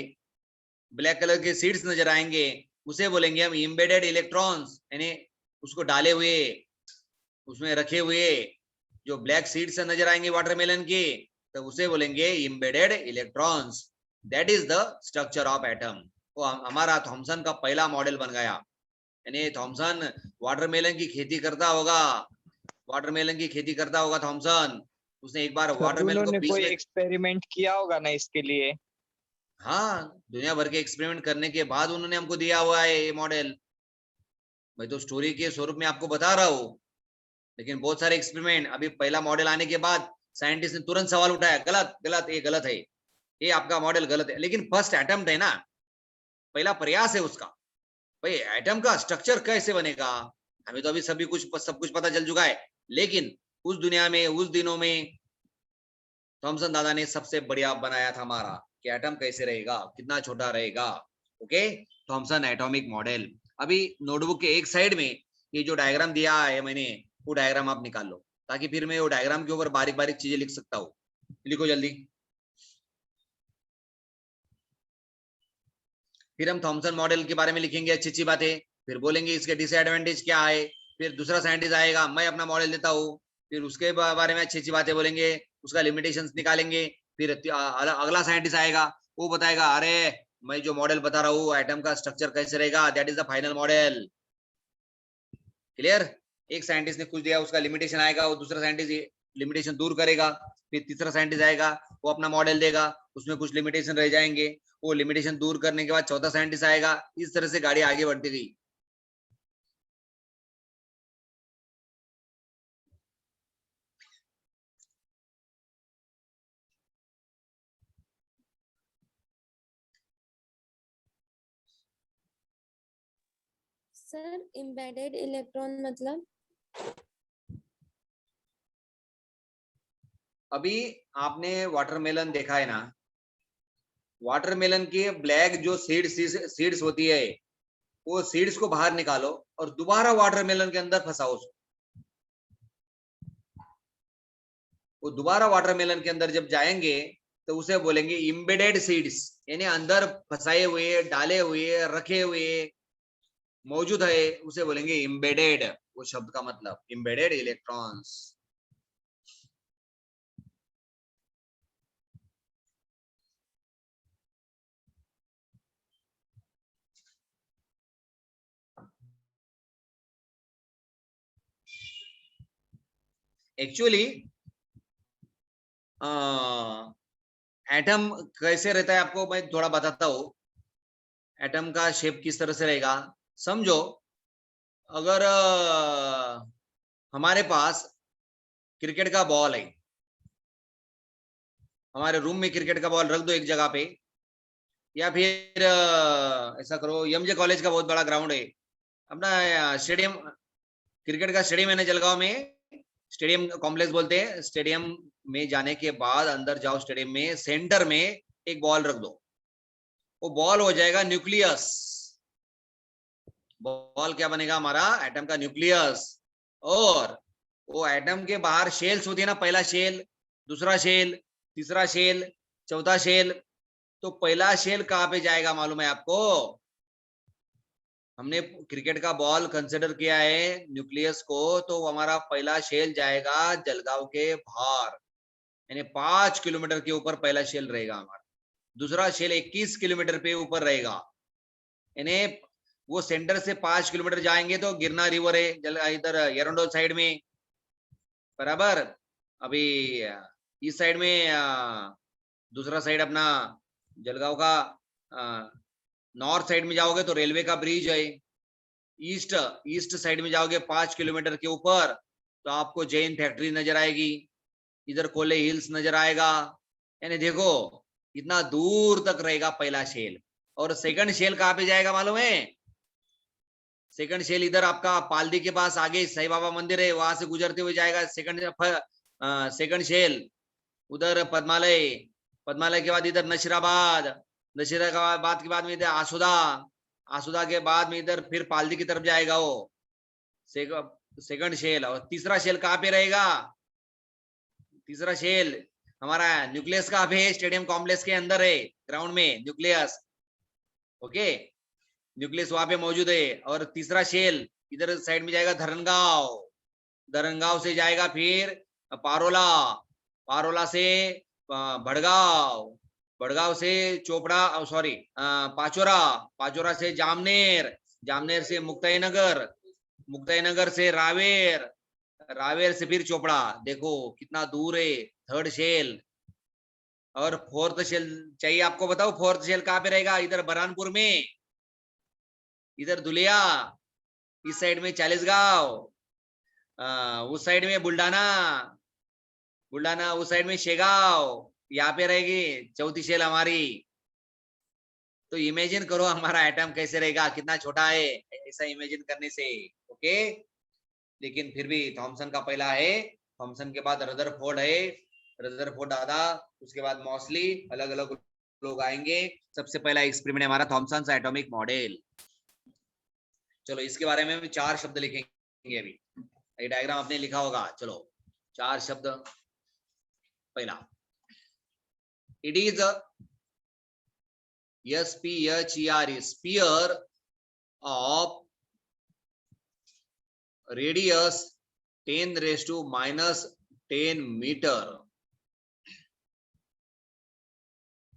ब्लैक कलर के सीड्स नजर आएंगे, उसे बोलेंगे हम एम्बेडेड इलेक्ट्रॉन्स, यानी उसको डाले हुए, उसमें रखे हुए जो ब्लैक सीड्स नजर आएंगे वाटरमेलन के, तो उसे बोलेंगे embedded electrons. That is the structure of atom. वो हमारा थॉमसन का पहला मॉडल बन गया। यानी थॉमसन वाटरमेलन की खेती करता होगा, वाटरमेलन की खेती करता होगा थॉमसन। उसने एक बार सर वाटरमेलन को उन्होंने बीच कोई में, एक्सपेरिमेंट किया होगा ना इसके लिए? हाँ, दुनिया भर के एक्सपेरिमेंट करने के बाद उन्होंने हमको दिया हुआ है ये मॉडल। मैं तो स्टोरी के स्वरूप में आपको बता रहा हूँ, लेकिन बहुत सारे एक्सपेरिमेंट, अभी पहला मॉडल आने के बाद साइंटिस्ट ने तुरंत सवाल उठाया, गलत गलत, ये गलत है, ये आपका मॉडल गलत है। लेकिन फर्स्ट अटेम्प्ट है ना, पहला प्रयास है उसका। भाई एटम का स्ट्रक्चर कैसे बनेगा, हमें तो अभी सब कुछ पता चल चुका है, लेकिन उस दुनिया में, उस दिनों में थॉमसन दादा ने सबसे बढ़िया बनाया था हमारा कि एटम कैसे रहेगा, कितना छोटा रहेगा। Okay, Thomson atomic model. अभी नोटबुक के एक साइड में ये जो डायग्राम दिया है मैंने, वो डायग्राम आप निकाल लो, ताकि फिर मैं वो डायग्राम के ऊपर बारीक बारीक चीजें लिख सकता हूँ। लिखो जल्दी। फिर हम थॉमसन मॉडल के बारे में लिखेंगे अच्छी अच्छी बातें, फिर बोलेंगे इसके डिसएडवांटेज क्या है। फिर दूसरा साइंटिस्ट आएगा, मैं अपना मॉडल देता हूँ, फिर उसके बारे में अच्छी अच्छी बातें बोलेंगे, उसका लिमिटेशंस निकालेंगे। फिर अगला साइंटिस्ट आएगा, वो बताएगा अरे मैं जो मॉडल बता रहा हूँ एटम का स्ट्रक्चर कैसे रहेगा, that is the final model. Clear? एक साइंटिस्ट ने कुछ दिया, उसका लिमिटेशन आएगा, वो दूसरा साइंटिस्ट लिमिटेशन दूर करेगा। फिर तीसरा साइंटिस्ट आएगा, वो अपना मॉडल देगा, उसमें कुछ लिमिटेशन रह जाएंगे, वो लिमिटेशन दूर करने के बाद चौथा साइंटिस्ट आएगा। इस तरह से गाड़ी आगे बढ़ती गई। सर एम्बेडेड इलेक्ट्रॉन मतलब? अभी आपने वाटरमेलन देखा है ना, वाटरमेलन की ब्लैक जो सीड्स होती है, वो सीड्स को बाहर निकालो और दोबारा वाटरमेलन के अंदर फंसाओ उसको। वो दोबारा वाटरमेलन के अंदर जब जाएंगे तो उसे बोलेंगे इम्बेडेड सीड्स, यानी अंदर फंसाए हुए, डाले हुए, रखे हुए, मौजूद है, उसे बोलेंगे इम्बेडेड। वो शब्द का मतलब इम्बेडेड इलेक्ट्रॉन्स। एक्चुअली एटम कैसे रहता है आपको मैं थोड़ा बताता हूं। एटम का शेप किस तरह से रहेगा, समझो। अगर हमारे पास क्रिकेट का बॉल है, हमारे रूम में क्रिकेट का बॉल रख दो एक जगह पे, या फिर ऐसा करो, एमजे कॉलेज का बहुत बड़ा ग्राउंड है, अपना स्टेडियम, क्रिकेट का स्टेडियम है ना जलगांव में, स्टेडियम कॉम्प्लेक्स बोलते हैं। स्टेडियम में जाने के बाद अंदर जाओ, स्टेडियम में सेंटर में एक बॉल रख दो, वो बॉल हो जाएगा न्यूक्लियस। बॉल क्या बनेगा हमारा, एटम का न्यूक्लियस। और वो एटम के बाहर शेल्स होती है ना, पहला शेल, दूसरा शेल, तीसरा शेल, चौथा शेल। तो पहला शेल कहाँ पे जाएगा मालूम है आपको? हमने क्रिकेट का बॉल कंसिडर किया है न्यूक्लियस को, तो हमारा पहला शेल जाएगा जलगांव के बाहर, यानी 5 किलोमीटर के ऊपर पहला शेल रहेगा हमारा। दूसरा शेल 21 किलोमीटर पे ऊपर रहेगा, यानी वो सेंटर से 5 किलोमीटर जाएंगे तो गिरना रिवर है इधर एरंडोल साइड में, बराबर। अभी इस साइड में दूसरा साइड अपना जलगांव का नॉर्थ साइड में जाओगे तो रेलवे का ब्रिज है। ईस्ट साइड में जाओगे 5 किलोमीटर के ऊपर तो आपको जैन फैक्ट्री नजर आएगी, इधर कोले हिल्स नजर आएगा। यानी देखो इतना दूर तक रहेगा पहला शेल। और सेकंड शेल कहाँ पे जाएगा मालूम है? सेकंड शेल इधर आपका पालदी के पास आगे साईं बाबा मंदिर है, वहां से गुजरते हुए जाएगा सेकंड शेल। उधर पद्मालय के बाद इधर नशीराबाद, नशीराबाद के बाद में इधर आसुदा के बाद में इधर फिर पालदी की तरफ जाएगा वो सेकंड शेल। और तीसरा शेल कहाँ पे रहेगा? तीसरा शेल हमारा न्यूक्लियस कहाँ पे है? स्टेडियम कॉम्प्लेक्स के अंदर है, ग्राउंड में न्यूक्लियस। ओके, न्यूक्लियस वहां पे मौजूद है। और तीसरा शेल इधर साइड में जाएगा धरनगांव से जाएगा फिर पारोला से भड़गांव से चोपड़ा, सॉरी पाचोरा से जामनेर से मुक्ताईनगर से रावेर से फिर चोपड़ा। देखो कितना दूर है थर्ड शेल। और फोर्थ शेल चाहिए आपको, बताओ फोर्थ शेल कहाँ पे रहेगा? इधर बरहानपुर में, इधर धुलिया, इस साइड में चालीसगांव, उस साइड में बुल्डाना, उस साइड में शेगांव, यहाँ पे रहेगी चौथी शेल हमारी। तो इमेजिन करो हमारा एटम कैसे रहेगा, कितना छोटा है, ऐसा इमेजिन करने से। ओके, लेकिन फिर भी थॉमसन का पहला है, थॉमसन के बाद रदरफोर्ड है, रदरफोर्ड दादा, उसके बाद मॉसली, अलग अलग लोग आएंगे। सबसे पहला एक्सपेरिमेंट हमारा थॉमसन एटॉमिक मॉडल। चलो इसके बारे में 4 शब्द लिखेंगे अभी, ये डायग्राम आपने लिखा होगा। चलो 4 शब्द। पहला, it is SPHER, sphere of radius 10⁻⁻10 metre.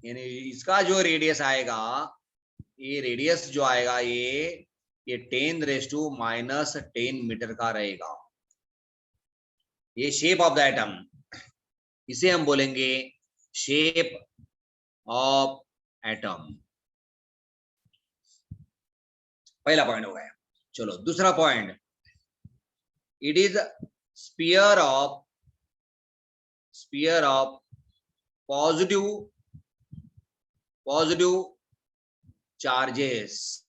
यानी इसका जो रेडियस आएगा, ये रेडियस जो आएगा ये 10⁻⁻10 मीटर का रहेगा। ये शेप ऑफ द एटम, इसे हम बोलेंगे शेप ऑफ एटम। पहला पॉइंट हो गया। चलो दूसरा point, it is sphere of positive charges,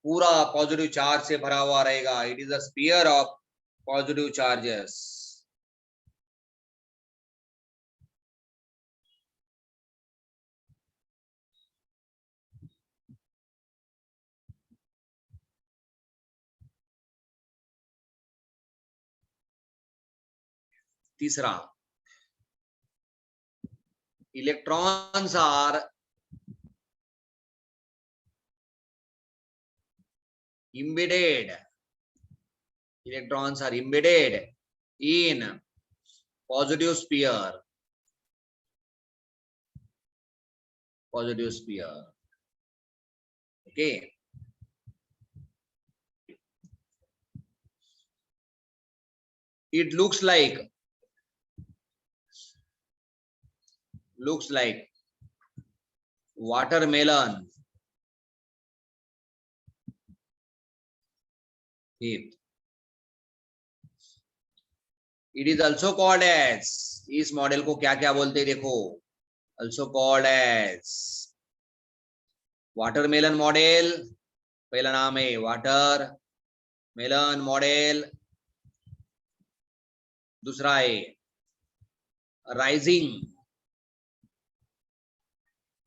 पूरा पॉजिटिव चार्ज से भरा हुआ रहेगा। It is a sphere of positive charges. तीसरा, electrons are embedded. Electrons are embedded in positive sphere. Positive sphere. Okay. It looks like watermelon. It is also called as, इस मॉडल को क्या क्या बोलते हैं देखो, also called as watermelon model. पहला नाम है watermelon model. दूसरा है rising.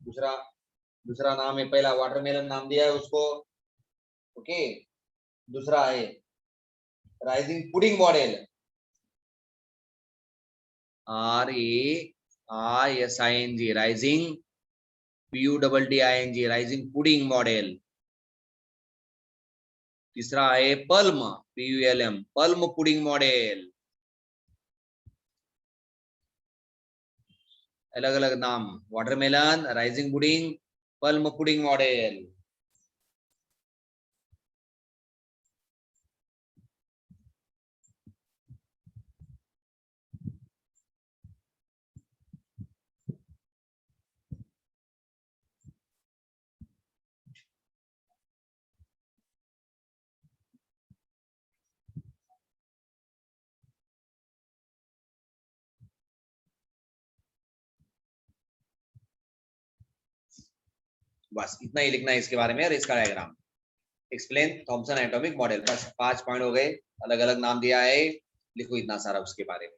दूसरा नाम है, पहला वाटरमेलन नाम दिया है उसको, ओके. दूसरा है rising pudding model, RAISING, rising PUDDING, rising pudding model. तीसरा है plum, PULM, plum pudding model. अलग अलग नाम, watermelon, rising pudding, plum pudding model. बस इतना ही लिखना है इसके बारे में और इसका diagram. Explain Thomson atomic model. बस 5 पॉइंट हो गए, अलग अलग नाम दिया है, लिखो इतना सारा उसके बारे में.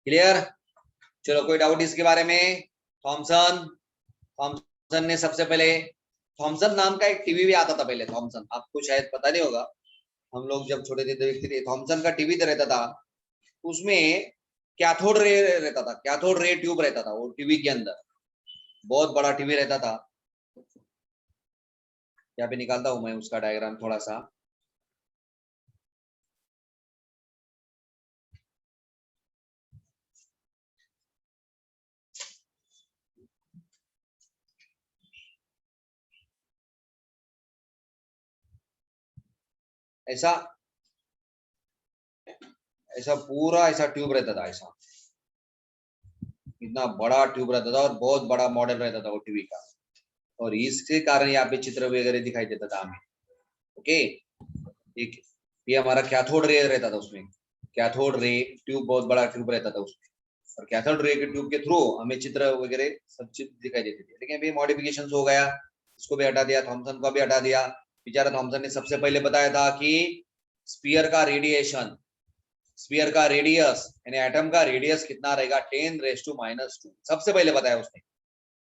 क्लियर? चलो, कोई डाउट इसके बारे में? थॉमसन ने सबसे पहले, थॉमसन नाम का एक टीवी भी आता था पहले. थॉमसन आपको शायद पता नहीं होगा, हम लोग जब छोटे थे देखते थे. थॉमसन का टीवी तो रहता था, उसमें कैथोड रे रहता था, कैथोड रे ट्यूब रहता था वो टीवी के अंदर. बहुत बड़ा टीवी रहता था. यहाँ पे निकालता हूं मैं उसका डायग्राम थोड़ा सा. ऐसा ऐसा पूरा ऐसा ट्यूब रहता था, ऐसा इतना बड़ा ट्यूब रहता था और बहुत बड़ा मॉडल रहता था वो टीवी का. और इसके कारण यहाँ पे चित्र वगैरह दिखाई देता था हमें. ओके, ठीक. ये हमारा कैथोड रे रहता था उसमें. कैथोड रे ट्यूब, बहुत बड़ा ट्यूब रहता था उसमें, और कैथोड रे के ट्यूब के थ्रू हमें चित्र वगैरह सब चीज दिखाई देती थी. लेकिन अभी मॉडिफिकेशन हो गया, इसको भी हटा दिया, थॉमसन को भी हटा दिया. बेचारा थॉमसन ने सबसे पहले बताया था कि स्फीयर का रेडिएशन, स्फीयर का रेडियस यानी एटम का रेडियस कितना रहेगा, 10⁻². सबसे पहले बताया उसने.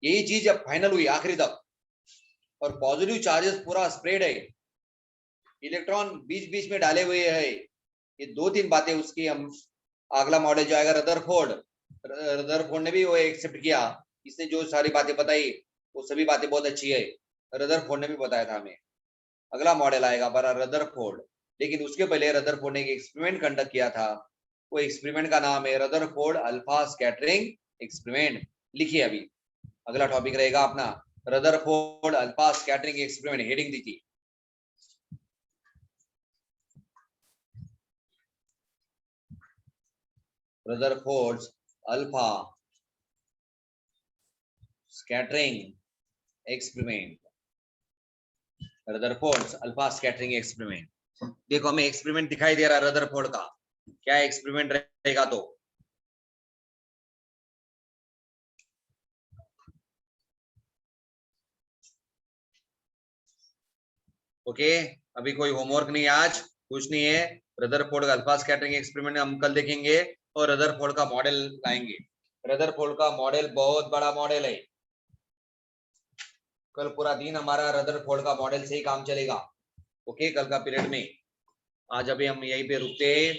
यही चीज अब फाइनल हुई आखिरी तक. और पॉजिटिव चार्जेस पूरा स्प्रेड है, इलेक्ट्रॉन बीच बीच में डाले हुए है. ये 2-3 बातें उसकी. हम अगला मॉडल जो आएगा रदरफोर्ड ने भी वो एक्सेप्ट किया. इसने जो सारी बातें बताई वो सभी बातें बहुत अच्छी है. रदरफोर्ड ने भी बताया था हमें. अगला मॉडल आएगा हमारा रदरफोर्ड. लेकिन उसके पहले रदरफोर्ड ने एक एक्सपेरिमेंट कंडक्ट किया था. वो एक्सपेरिमेंट का नाम है रदरफोर्ड अल्फा स्कैटरिंग एक्सपेरिमेंट. लिखिए, अभी अगला टॉपिक रहेगा अपना Rutherford alpha scattering experiment. Heading दी थी Rutherford alpha scattering experiment, Rutherford's alpha scattering experiment. देखो हमें एक्सपेरिमेंट दिखाई दे रहा है रदरफोर्ड का, क्या एक्सपेरिमेंट रहेगा तो ओके। अभी कोई होमवर्क नहीं है आज, कुछ नहीं है। रदरफोर्ड का अल्फा स्कैटरिंग एक्सपेरिमेंट हम कल देखेंगे और रदरफोर्ड का मॉडल लाएंगे। रदरफोर्ड का मॉडल बहुत बड़ा मॉडल है, कल पूरा दिन हमारा रदरफोर्ड का मॉडल से ही काम चलेगा। ओके, कल का पीरियड में। आज अभी हम यहीं पे रुकते हैं,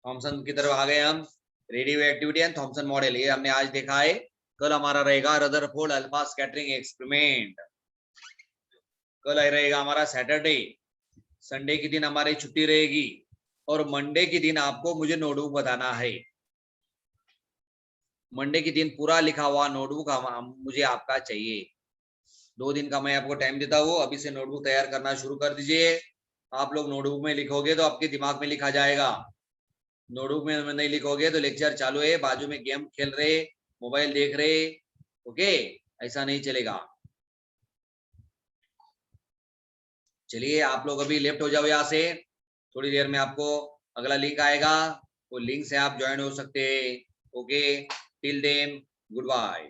थॉमसन की तरफ आ गए हम। Radio activity and Thomson model ये हमने आज देखा है। कल हमारा रहेगा रदरफोर्ड अल्फा स्कैटरिंग एक्सपेरिमेंट। कल रहेगा हमारा सैटरडे, संडे के दिन हमारी छुट्टी रहेगी और मंडे के दिन आपको मुझे नोटबुक बताना है। मंडे के दिन पूरा लिखा हुआ नोटबुक मुझे आपका चाहिए। 2 दिन का मैं आपको टाइम देता हूँ, अभी से नोटबुक तैयार करना शुरू कर दीजिए। आप लोग नोटबुक में लिखोगे तो आपके दिमाग में लिखा जाएगा, नोटबुक में नहीं लिखोगे तो लेक्चर चालू है, बाजू में गेम खेल रहे, मोबाइल देख रहे, ओके, ऐसा नहीं चलेगा। चलिए आप लोग अभी लेफ्ट हो जाओ यहाँ से, थोड़ी देर में आपको अगला लिंक आएगा, वो लिंक से आप ज्वाइन हो सकते हैं। Okay, till then good bye.